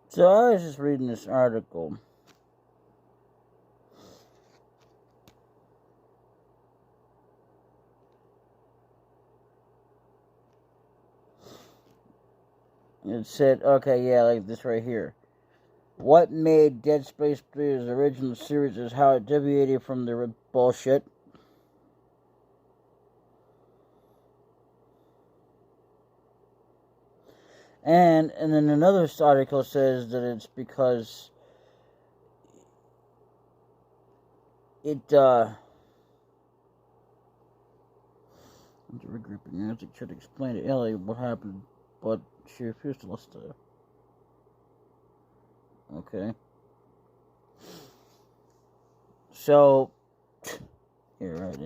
So I was just reading this article. It said, okay, yeah, like this right here. What made Dead Space 3's original series is how it deviated from the bullshit. And then another article says that it's because it, I'm regrouping. I should explain to Ellie what happened, but she refused to listen to it. Okay. So, you're right,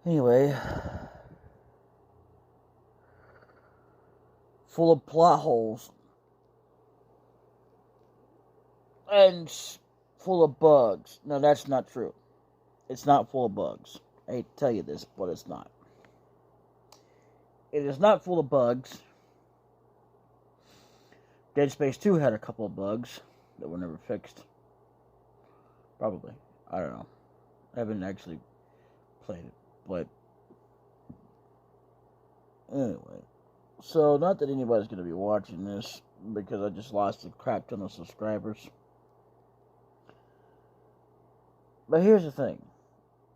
Anyway, full of plot holes and full of bugs. No, that's not true. It's not full of bugs. I hate to tell you this, but it's not. It is not full of bugs. Dead Space 2 had a couple of bugs that were never fixed. Probably. I don't know. I haven't actually played it, but anyway. So, not that anybody's going to be watching this, because I just lost a crap ton of subscribers. But here's the thing.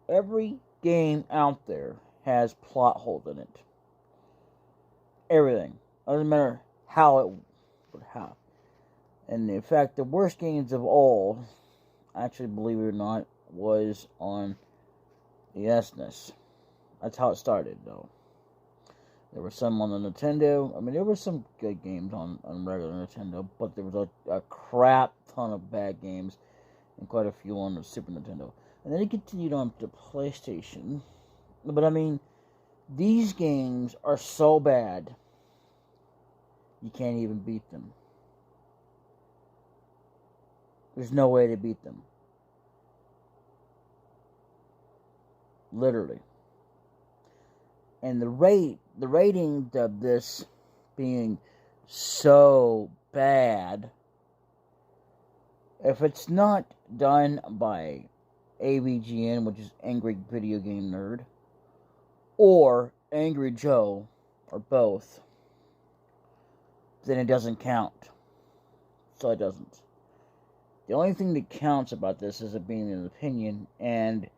Every game out there has plot holes in it. Everything. Doesn't matter how it would have. And in fact, the worst games of all, actually, believe it or not, was on the SNES. That's how it started, though. There were some on the Nintendo. I mean, there were some good games on regular Nintendo, but there was a crap ton of bad games and quite a few on the Super Nintendo. And then it continued on to PlayStation. But I mean, these games are so bad, you can't even beat them. There's no way to beat them. Literally. And the rating of this being so bad, if it's not done by AVGN, which is Angry Video Game Nerd, or Angry Joe, or both, then it doesn't count. So it doesn't. The only thing that counts about this is it being an opinion, and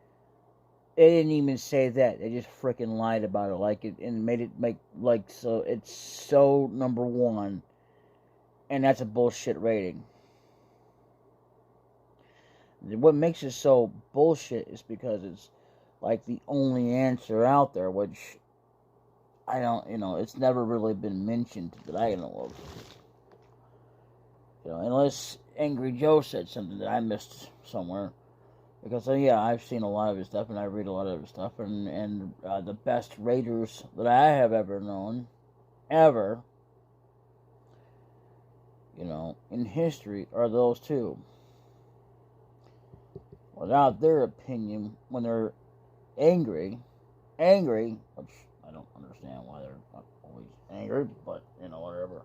they didn't even say that. They just freaking lied about it, like it, and made it make like so. It's so number one, and that's a bullshit rating. What makes it so bullshit is because it's like the only answer out there, which I don't, it's never really been mentioned that I know of. Unless Angry Joe said something that I missed somewhere. Because, yeah, I've seen a lot of his stuff, and I read a lot of his stuff, and the best raters that I have ever known, ever, in history, are those two. Without their opinion, when they're angry, which I don't understand why they're not always angry, but, whatever.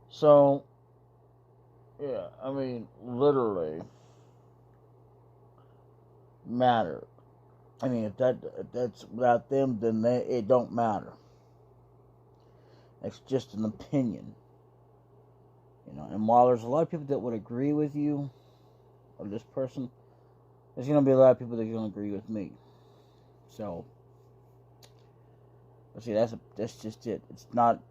So, yeah, I mean, literally matter. I mean, if that's without them, then it don't matter. It's just an opinion. And while there's a lot of people that would agree with you, or this person, there's going to be a lot of people that are going to agree with me. So, but see, that's just it. It's not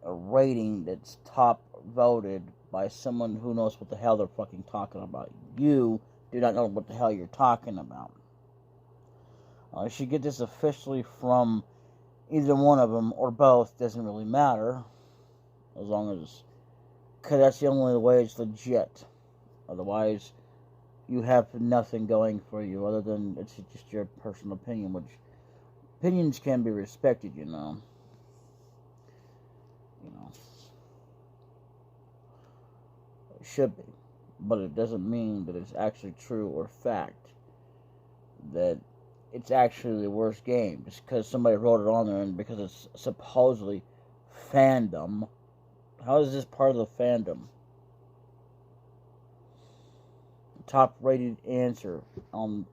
a rating that's top voted by someone who knows what the hell they're fucking talking about. You do not know what the hell you're talking about. You should get this officially from either one of them or both. Doesn't really matter, as long as, because that's the only way it's legit. Otherwise, you have nothing going for you other than it's just your personal opinion, which opinions can be respected, It should be. But it doesn't mean that it's actually true or fact that it's actually the worst game just because somebody wrote it on there and because it's supposedly fandom How is this part of the fandom? Top rated answer on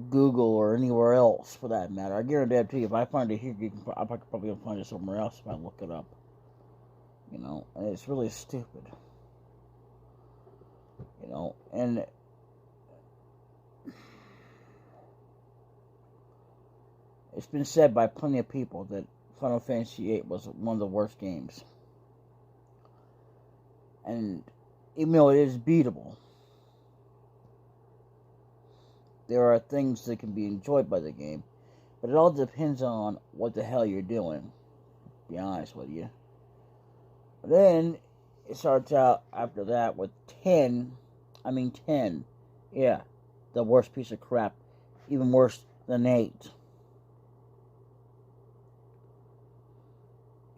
Google or anywhere else for that matter. I guarantee you, if I find it here, I could probably find it somewhere else if I look it up. You know, and it's really stupid. You know, and it's been said by plenty of people that Final Fantasy VIII was one of the worst games. And even though it is beatable, there are things that can be enjoyed by the game. But it all depends on what the hell you're doing, to be honest with you. But then it starts out after that with 10. Yeah, the worst piece of crap. Even worse than 8.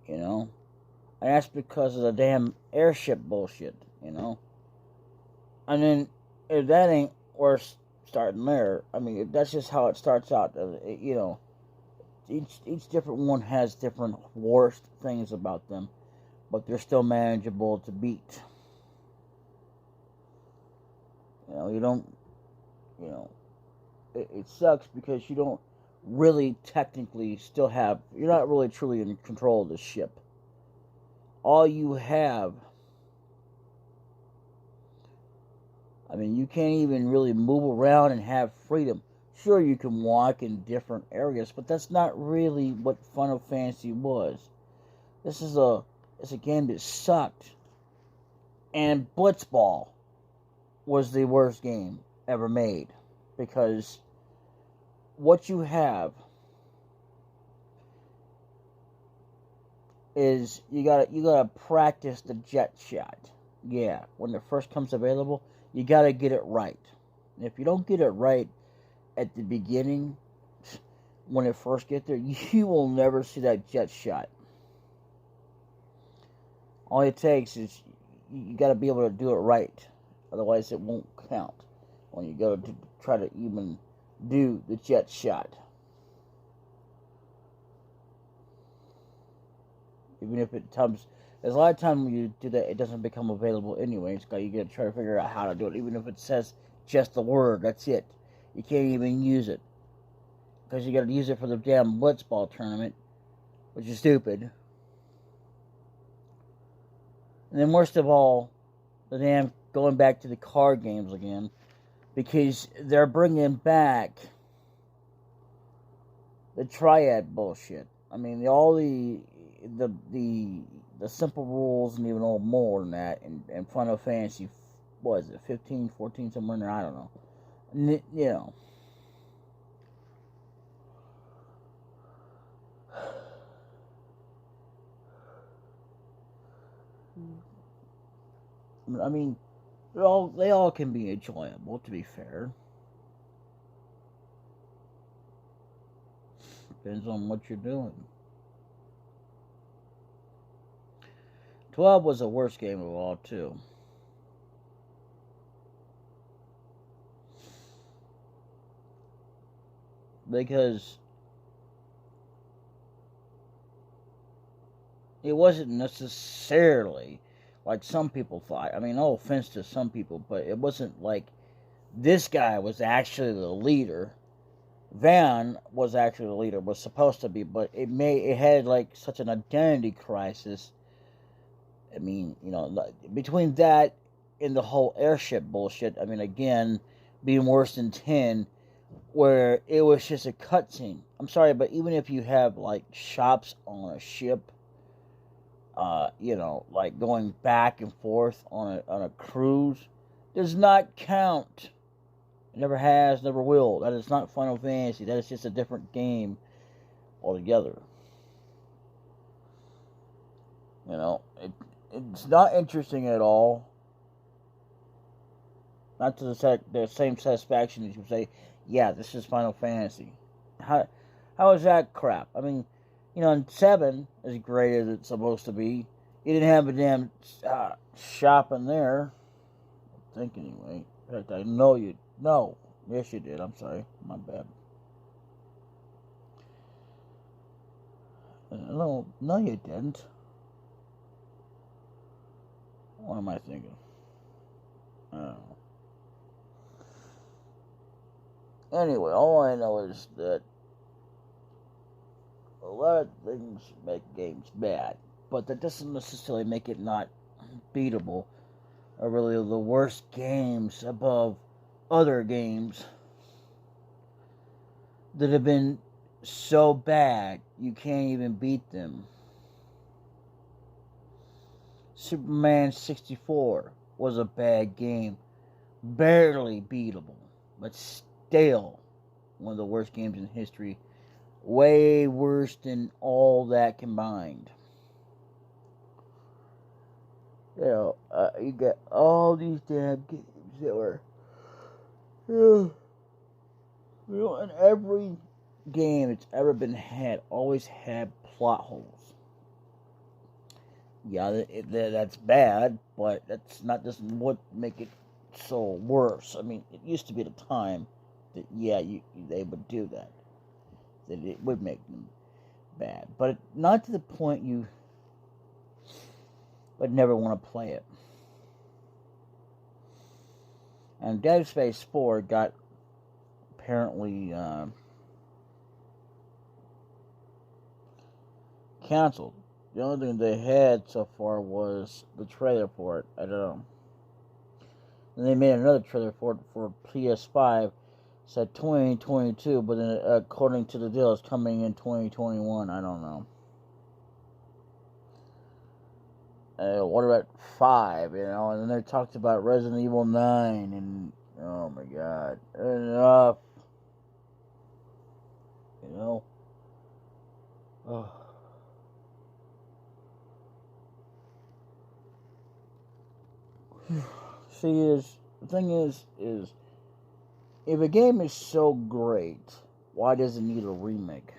You know? And that's because of the damn airship bullshit, you know? And then, if that ain't worse starting there, I mean, that's just how it starts out. You know, each different one has different worst things about them, but they're still manageable to beat. You know, it sucks because you don't really technically you're not really truly in control of the ship. All you have, I mean, you can't even really move around and have freedom. Sure, you can walk in different areas, but that's not really what Final Fantasy was. It's a game that sucked. And Blitzball was the worst game ever made, because what you have is you gotta practice the jet shot. Yeah, when it first comes available, you gotta get it right. And if you don't get it right at the beginning, when it first gets there, you will never see that jet shot. All it takes is you gotta be able to do it right. Otherwise, it won't count when you go to try to even do the jet shot. Even if it comes, there's a lot of time when you do that, it doesn't become available anyway. So you gotta try to figure out how to do it. Even if it says just the word, that's it. You can't even use it because you gotta use it for the damn Blitzball tournament, which is stupid. And then worst of all, the damn going back to the card games again, because they're bringing back the triad bullshit. I mean, all the simple rules and even a little more than that, and Final Fantasy, what is it, 15, 14, somewhere in there, I don't know. You know. I mean, they all can be enjoyable, to be fair. Depends on what you're doing. 12 was the worst game of all, too. Because it wasn't necessarily like some people thought. I mean, no offense to some people, but it wasn't like this guy was actually the leader. Van was actually the leader, was supposed to be, but it had like such an identity crisis. I mean, you know, between that and the whole airship bullshit, I mean, again, being worse than 10, where it was just a cutscene. I'm sorry, but even if you have like shops on a ship, you know, like going back and forth on a cruise, does not count. It never has, never will. That is not Final Fantasy. That is just a different game altogether. You know, it's not interesting at all. Not to the same satisfaction as you say, yeah, this is Final Fantasy. How is that crap? I mean, you know, and 7, as great as it's supposed to be, you didn't have a damn shop in there. I think anyway. In fact, I know you. No. Yes, you did. I'm sorry. My bad. No, you didn't. What am I thinking? I don't know. Anyway, all I know is that a lot of things make games bad, but that doesn't necessarily make it not beatable, or really the worst games above other games that have been so bad you can't even beat them. Superman 64 was a bad game, barely beatable, but still one of the worst games in history. Way worse than all that combined. You got all these damn games that were, and every game that's ever been had always had plot holes. Yeah, that's bad, but that's not just what make it so worse. I mean, it used to be the time that they would do that it would make them bad, but not to the point you would never want to play it. And Dead Space 4 got apparently canceled. The only thing they had so far was the trailer for it. I don't know. And they made another trailer for it for PS5. Said 2022, but then according to the deal, it's coming in 2021. I don't know. What about 5? And then they talked about Resident Evil 9, and oh my God, enough. Oh. See, the thing is, if a game is so great, why does it need a remake?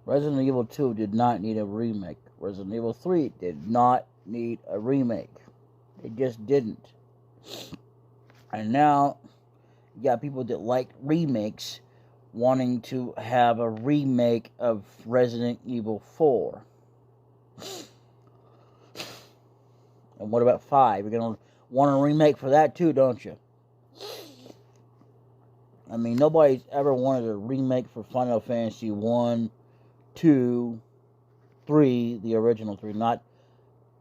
Resident Evil 2 did not need a remake. Resident Evil 3 did not need a remake. It just didn't. And now, you got people that like remakes wanting to have a remake of Resident Evil 4. And what about 5? You're going to want a remake for that too, don't you? I mean, nobody's ever wanted a remake for Final Fantasy 1, 2, 3, the original 3, not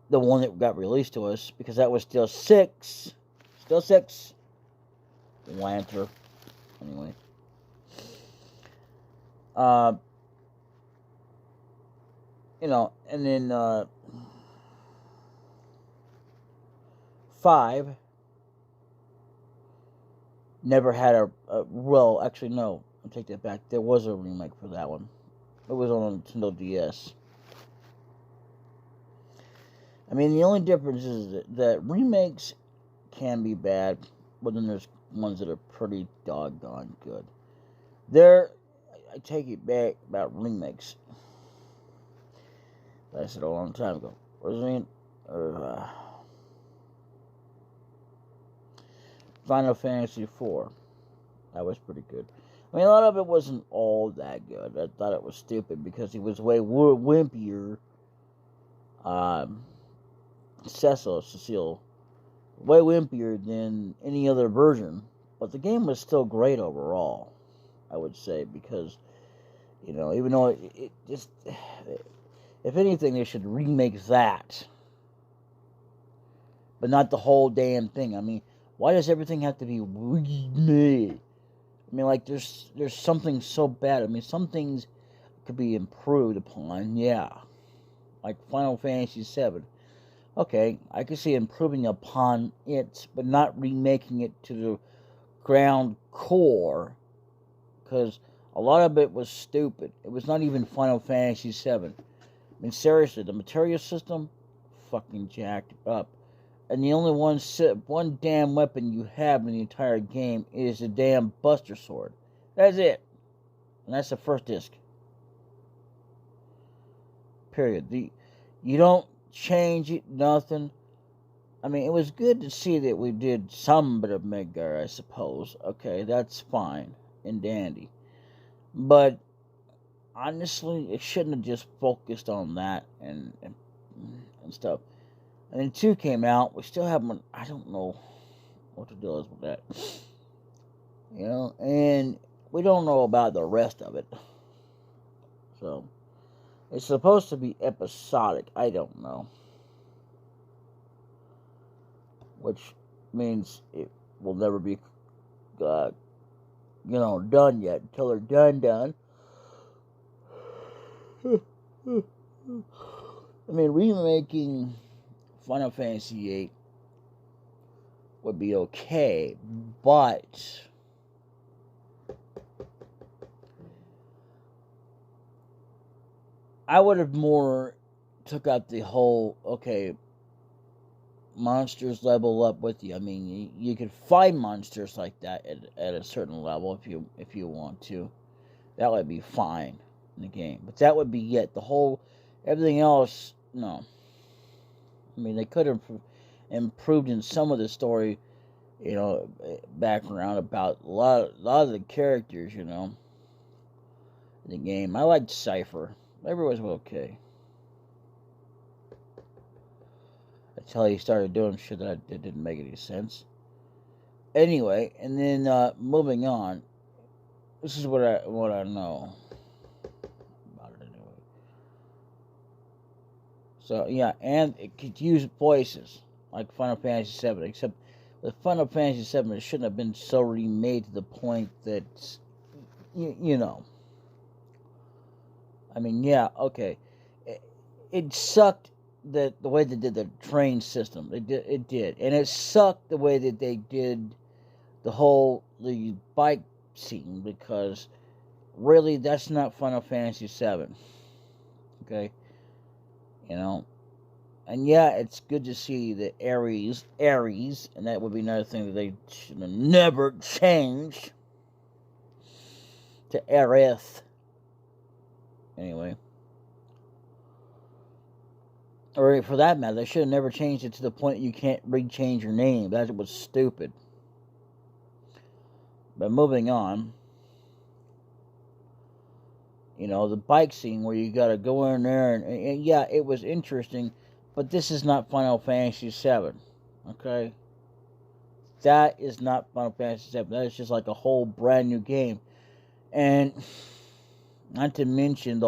the one that got released to us, because that was still 6. Still 6. Lantern. Anyway. And then 5 never had well, actually, no, I'll take that back. There was a remake for that one. It was on Nintendo DS. I mean, the only difference is that remakes can be bad, but then there's ones that are pretty doggone good. I take it back about remakes. I said a long time ago. Final Fantasy 4. That was pretty good. I mean, a lot of it wasn't all that good. I thought it was stupid because he was way wimpier. Cecile, way wimpier than any other version. But the game was still great overall, I would say, because, even though it just, if anything, they should remake that. But not the whole damn thing. I mean, why does everything have to be remade? I mean, like, there's something so bad. I mean, some things could be improved upon, yeah. Like Final Fantasy VII. Okay, I could see improving upon it, but not remaking it to the ground core, because a lot of it was stupid. It was not even Final Fantasy VII. I mean, seriously, the material system, fucking jacked up. And the only one damn weapon you have in the entire game is the damn Buster Sword. That's it. And that's the first disc. period. You don't change it, nothing. I mean, it was good to see that we did some bit of Midgar, I suppose. Okay, that's fine and dandy. But honestly, it shouldn't have just focused on that and stuff. And then 2 came out. We still haven't. I don't know what the deal is with that. And we don't know about the rest of it. So it's supposed to be episodic. I don't know. Which means it will never be, done yet until they're done. I mean, remaking Final Fantasy VIII would be okay, but I would have more took out the whole, okay, monsters level up with you. I mean, you could find monsters like that at a certain level if you want to. That would be fine in the game. But that would be it. Everything else, no. I mean, they could have improved in some of the story, background about a lot of the characters, in the game. I liked Cypher. Everyone was okay. Until he started doing shit that didn't make any sense. Anyway, and then moving on. This is what I know about it anyway. So yeah, and it could use voices like Final Fantasy VII, except with Final Fantasy VII, it shouldn't have been so remade to the point that I mean, yeah, okay, it sucked. The way they did the train system, it did, and it sucked the way that they did the bike scene, because really that's not Final Fantasy VII. Okay, and yeah, it's good to see the Ares, and that would be another thing that they should have never changed to Aerith. Anyway. Or for that matter, they should have never changed it to the point you can't re-change your name. That was stupid. But moving on, the bike scene where you gotta go in there and yeah, it was interesting, but this is not Final Fantasy VII, okay? That is not Final Fantasy VII. That is just like a whole brand new game. And not to mention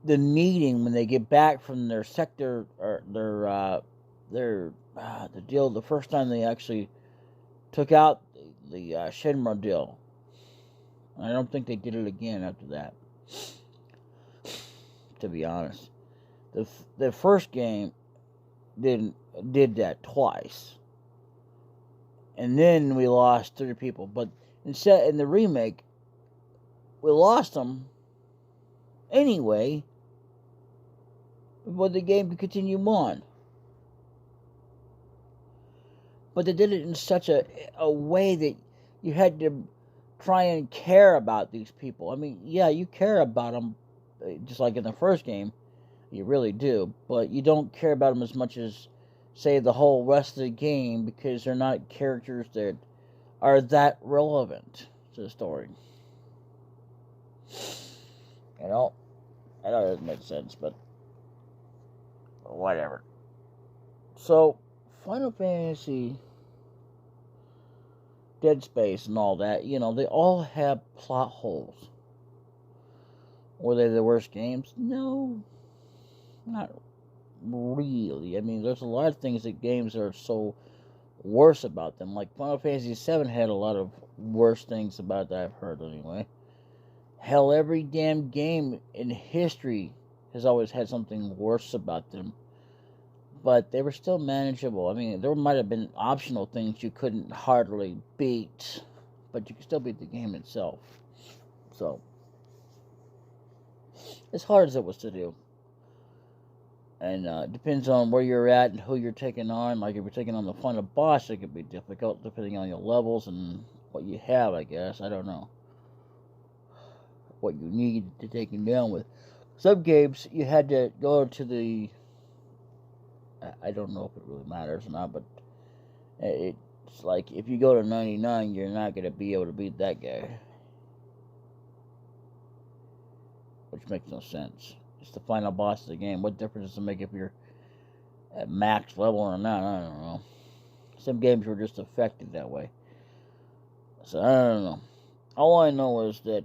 the meeting when they get back from their sector, or the deal, the first time they actually took out the Shenmue deal. I don't think they did it again after that, to be honest. The first game did that twice, and then we lost 3 people. But instead, in the remake, we lost them anyway, but the game could continue on. But they did it in such a way that you had to try and care about these people. I mean, yeah, you care about them, just like in the first game, you really do, but you don't care about them as much as, say, the whole rest of the game, because they're not characters that are that relevant to the story. I know it doesn't make sense, but whatever. So, Final Fantasy, Dead Space, and all that, they all have plot holes. Were they the worst games? No, not really. I mean, there's a lot of things that games are so worse about them. Like Final Fantasy VII had a lot of worse things about it that I've heard anyway. Hell, every damn game in history has always had something worse about them. But they were still manageable. I mean, there might have been optional things you couldn't hardly beat, but you could still beat the game itself. So, as hard as it was to do. And it depends on where you're at and who you're taking on. Like, if you're taking on the final boss, it could be difficult, depending on your levels and what you have, I guess. I don't know what you need to take him down with. Some games you had to go to the. I don't know if it really matters or not, but it's like if you go to 99, you're not gonna be able to beat that guy, which makes no sense. It's the final boss of the game. What difference does it make if you're at max level or not? I don't know. Some games were just affected that way. So I don't know. All I know is that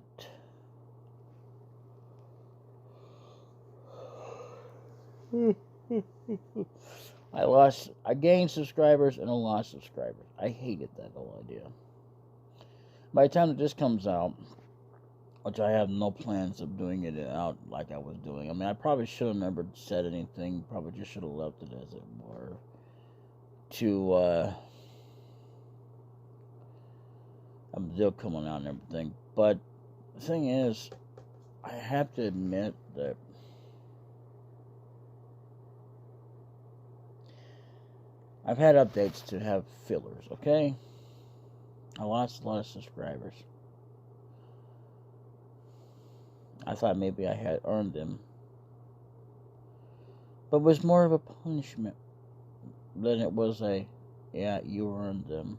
I gained subscribers and I lost subscribers. I hated that whole idea. By the time that this comes out, which I have no plans of doing it out like I was doing. I mean, I probably should have never said anything. Probably just should have left it as it were. I'm still coming out and everything. But the thing is, I have to admit that I've had updates to have fillers, okay? I lost a lot of subscribers. I thought maybe I had earned them. But it was more of a punishment than it was yeah, you earned them.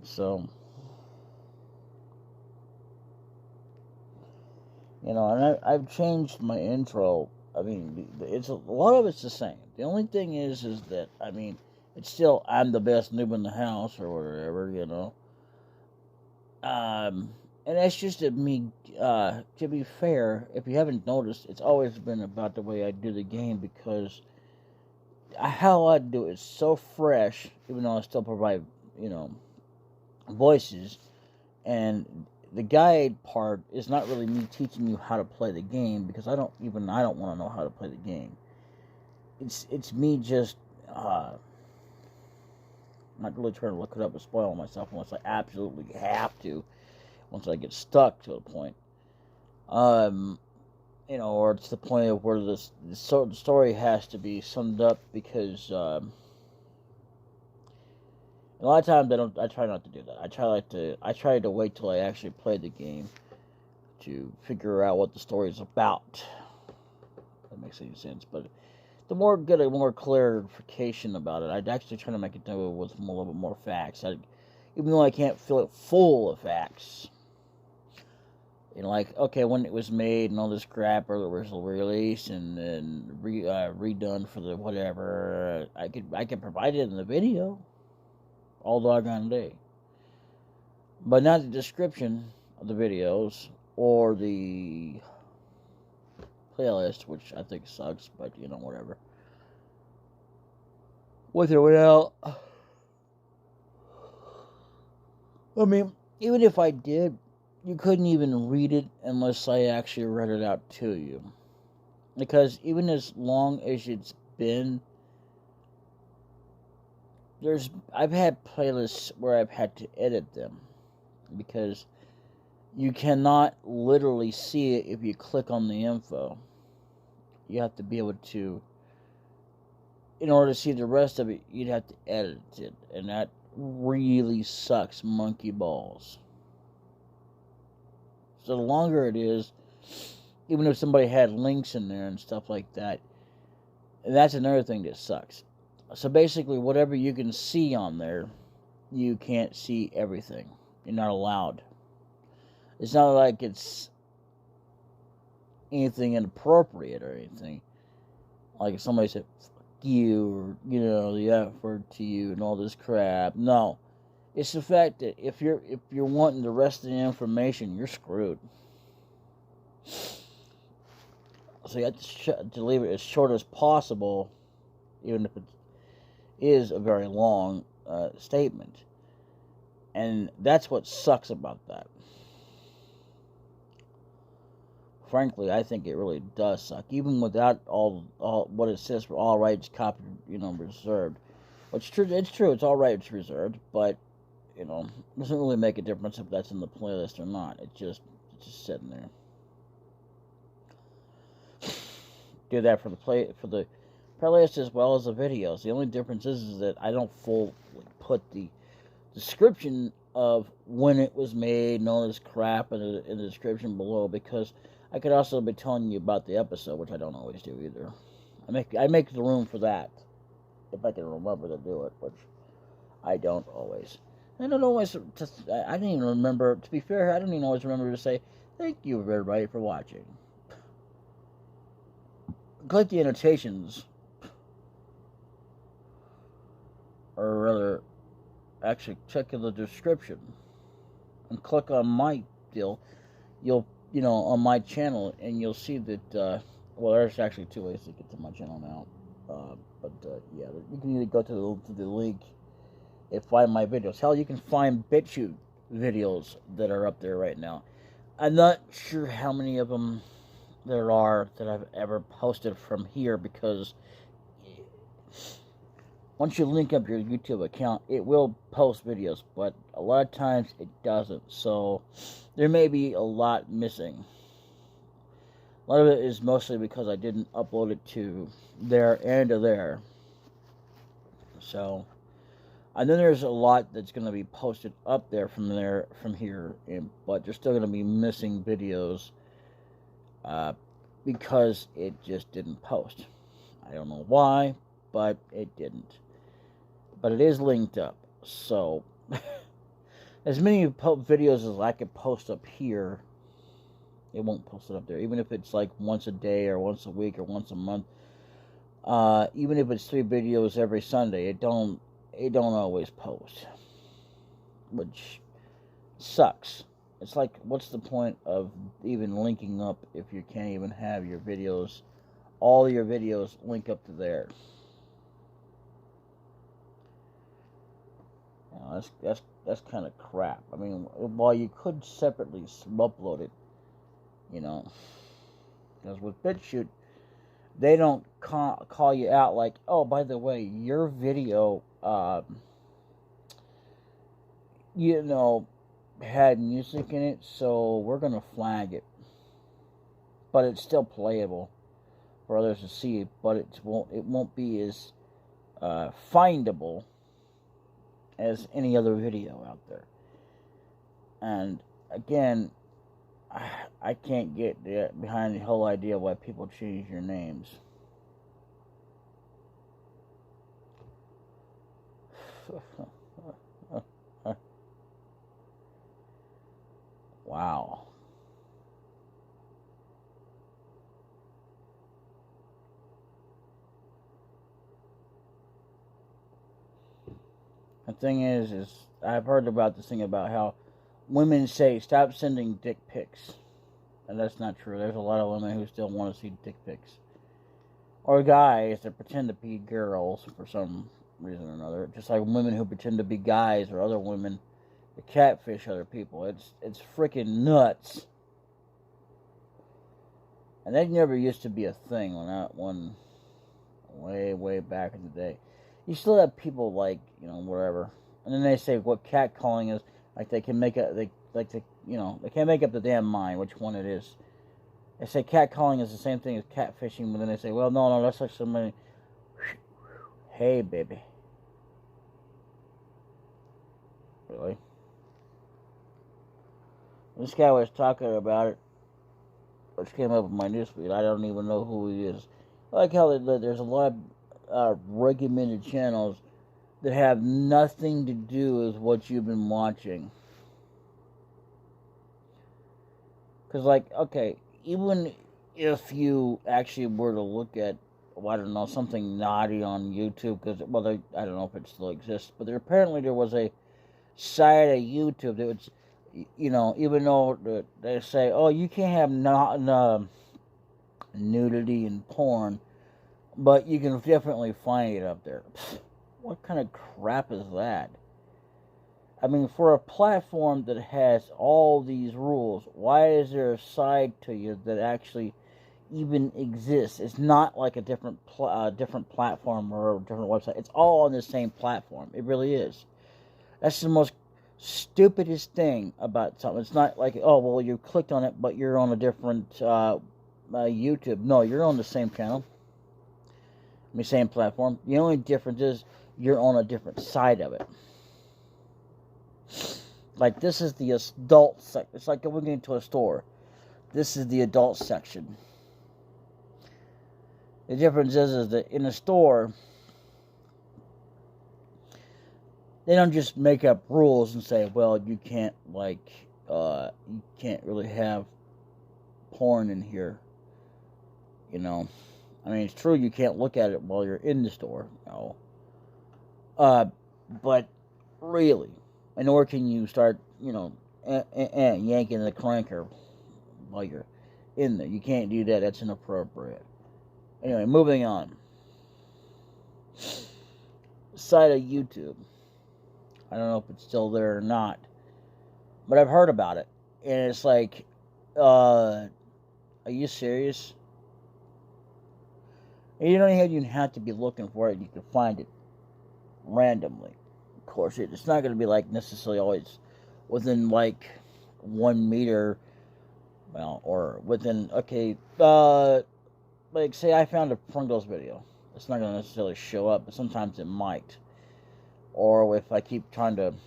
So, and I've changed my intro. I mean, it's a lot of it's the same. The only thing is that, I mean, it's still, I'm the best noob in the house, or whatever, and that's just me, to be fair, if you haven't noticed, it's always been about the way I do the game, because how I do it is so fresh, even though I still provide, voices, and the guide part is not really me teaching you how to play the game, because I don't want to know how to play the game. It's me just not really trying to look it up and spoil myself unless I absolutely have to. Once I get stuck to a point, or it's the point of where the story has to be summed up, because a lot of times I try not to do that. I try to wait till I actually play the game to figure out what the story is about. If that makes any sense, but the more get a more clarification about it, I'd actually try to make it do with a little bit more facts. Even though I can't fill it full of facts. Like, okay, when it was made and all this crap, or the original release and then redone for the whatever, I could provide it in the video all doggone day, but not the description of the videos or the playlist, which I think sucks, but whatever. With or without, I mean, even if I did, you couldn't even read it unless I actually read it out to you. Because even as long as it's been, I've had playlists where I've had to edit them, because you cannot literally see it if you click on the info. You have to be able to, in order to see the rest of it, you'd have to edit it, and that really sucks monkey balls. So the longer it is, even if somebody had links in there and stuff like that, that's another thing that sucks. So basically, whatever you can see on there, you can't see everything. You're not allowed. It's not like it's anything inappropriate or anything. Like if somebody said, fuck you, or, the effort to you and all this crap. No. It's the fact that if you're wanting the rest of the information, you're screwed. So you have to leave it as short as possible, even if it is a very long statement. And that's what sucks about that. Frankly, I think it really does suck, even without all what it says for all rights copy, reserved. Which it's true, it's all rights reserved, but it doesn't really make a difference if that's in the playlist or not. It's just sitting there. Do that for the playlist as well as the videos. The only difference is that I don't fully put the description of when it was made and all this crap in the description below, because I could also be telling you about the episode, which I don't always do either. I make the room for that if I can remember to do it, which I don't always. I don't always. I didn't even remember. To be fair, I don't even always remember to say thank you everybody for watching. Click the annotations, or rather, actually check in the description and click on my deal. You'll on my channel, and you'll see that. Well, there's actually two ways to get to my channel now. Yeah, you can either go to the link and find my videos. Hell, you can find BitChute videos that are up there right now. I'm not sure how many of them there are that I've ever posted from here, because once you link up your YouTube account, it will post videos, but a lot of times it doesn't. So there may be a lot missing. A lot of it is mostly because I didn't upload it to there and to there. So, and then there's a lot that's going to be posted up there from here, but there's still going to be missing videos because it just didn't post. I don't know why, but it didn't. But it is linked up, so as many videos as I could post up here, it won't post it up there. Even if it's like once a day or once a week or once a month, even if it's 3 videos every Sunday, it don't always post, which sucks. It's like, what's the point of even linking up if you can't even have your videos, all your videos link up to there? You know, that's kind of crap. I mean, while you could separately upload it, you know, because with BitChute, they don't call you out like, oh, by the way, your video, you know, had music in it, so we're gonna flag it. But it's still playable for others to see, but it won't be as findable as any other video out there. And again, I can't get behind the whole idea why people change your names. Wow. The thing is I've heard about this thing about how women say stop sending dick pics, and that's not true. There's a lot of women who still want to see dick pics, or guys that pretend to be girls for some reason or another, just like women who pretend to be guys or other women to catfish other people. It's freaking nuts, and that never used to be a thing when way back in the day. You still have people like, you know, whatever, and then they say what catcalling is. Like they can make they can't make up the damn mind which one it is. They say catcalling is the same thing as catfishing, but then they say, well, no, that's like somebody. Hey, baby. Really? This guy was talking about it, which came up in my newsfeed. I don't even know who he is. I like how there's a lot of recommended channels that have nothing to do with what you've been watching. Because, like, okay, even if you actually were to look at, well, I don't know, something naughty on YouTube, because, well, I don't know if it still exists, but apparently there was a site of YouTube that was, you know, even though they say, oh, you can't have nudity and porn, but you can definitely find it up there. What kind of crap is that? I mean, for a platform that has all these rules, why is there a side to you that actually even exists? It's not like a different platform or a different website. It's all on the same platform. It really is. That's the most stupidest thing about something. It's not like, oh, well, you clicked on it, but you're on a different YouTube. No, you're on the same channel. I mean, same platform. The only difference is you're on a different side of it. Like, this is the adult section. It's like going into a store. This is the adult section. The difference is that in a store, they don't just make up rules and say, well, you can't, like, you can't really have porn in here. You know? I mean, it's true you can't look at it while you're in the store. No. But really, nor can you start, you know, yanking the cranker while you're in there. You can't do that. That's inappropriate. Anyway, moving on. Side of YouTube. I don't know if it's still there or not, but I've heard about it, and it's like, are you serious? And you don't even have to be looking for it. You can find it randomly. Of course, it's not going to be like necessarily always within like 1 meter, well, or within, okay, like say I found a Pringles video. It's not going to necessarily show up, but sometimes it might. Or if I keep shuffling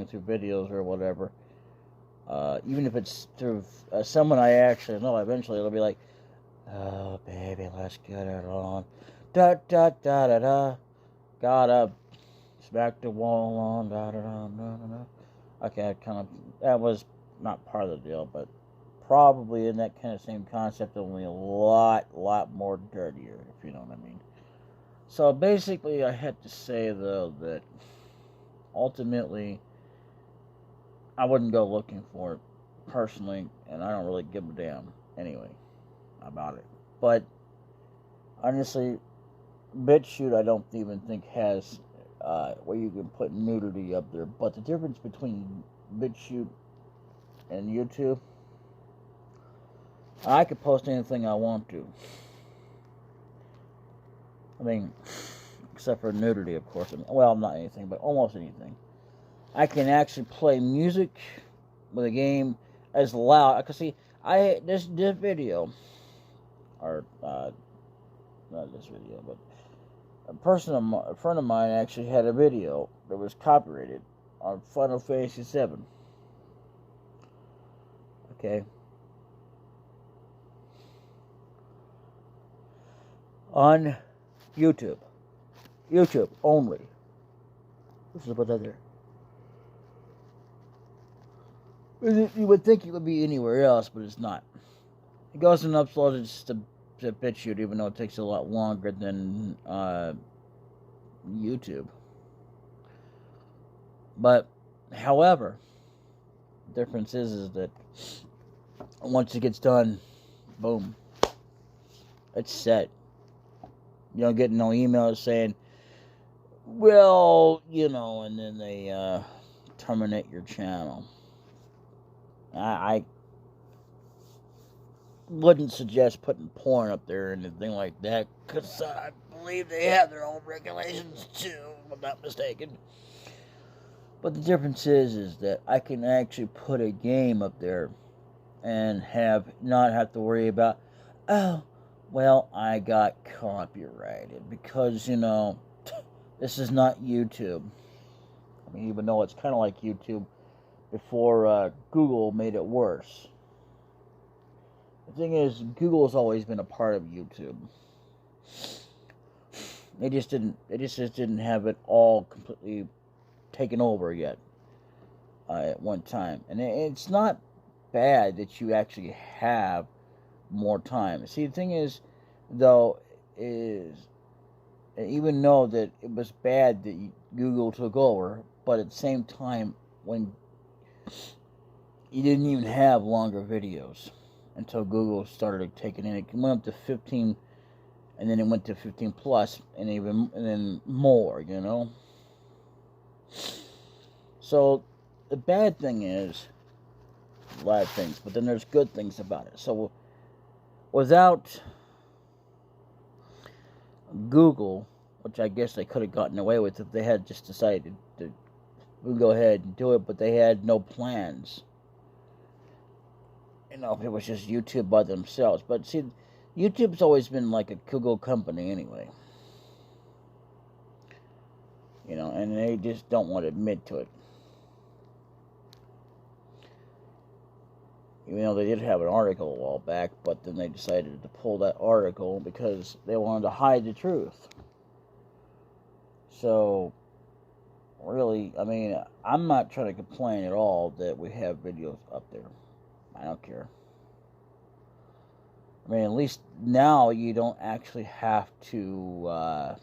through videos or whatever, even if it's through someone I actually know, eventually it'll be like, oh baby, let's get it on, da da da da da, gotta smack the wall on, da da da da da. Okay, that was not part of the deal, but probably in that kind of same concept, only a lot more dirtier, if you know what I mean. So basically, I had to say, though, that ultimately, I wouldn't go looking for it personally, and I don't really give a damn anyway about it. But honestly, BitChute I don't even think has where you can put nudity up there. But the difference between BitChute and YouTube, I could post anything I want to. I mean, except for nudity, of course. Well, not anything, but almost anything. I can actually play music with a game as loud. I can see this video, or not this video, but a friend of mine actually had a video that was copyrighted on Final Fantasy VII. Okay. On YouTube only. This is what's out there. You would think it would be anywhere else, but it's not. It goes and uploads to BitChute, even though it takes a lot longer than YouTube. But, however, the difference is that once it gets done, boom, it's set. You don't get no emails saying, well, you know, and then they terminate your channel. I wouldn't suggest putting porn up there or anything like that, because I believe they have their own regulations too, if I'm not mistaken. But the difference is that I can actually put a game up there and not have to worry about, oh, well, I got copyrighted, because, you know, this is not YouTube. I mean, even though it's kind of like YouTube before Google made it worse. The thing is, Google has always been a part of YouTube. They just didn't have it all completely taken over yet at one time. And it's not bad that you actually have more time. See, the thing is, though, is even though that it was bad that Google took over, but at the same time, when you didn't even have longer videos until Google started taking in, it went up to 15, and then it went to 15 plus, and then more, you know. So the bad thing is a lot of things, but then there's good things about it. So without Google, which I guess they could have gotten away with if they had just decided to go ahead and do it, but they had no plans. You know, if it was just YouTube by themselves. But see, YouTube's always been like a Google company anyway. You know, and they just don't want to admit to it. Even though they did have an article a while back, but then they decided to pull that article because they wanted to hide the truth. So, really, I mean, I'm not trying to complain at all that we have videos up there. I don't care. I mean, at least now you don't actually have to,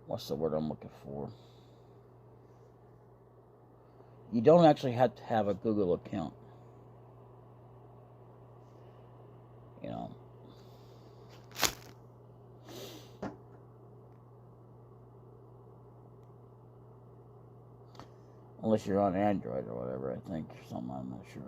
what's the word I'm looking for? You don't actually have to have a Google account. You know. Unless you're on Android or whatever, I think, or something, I'm not sure.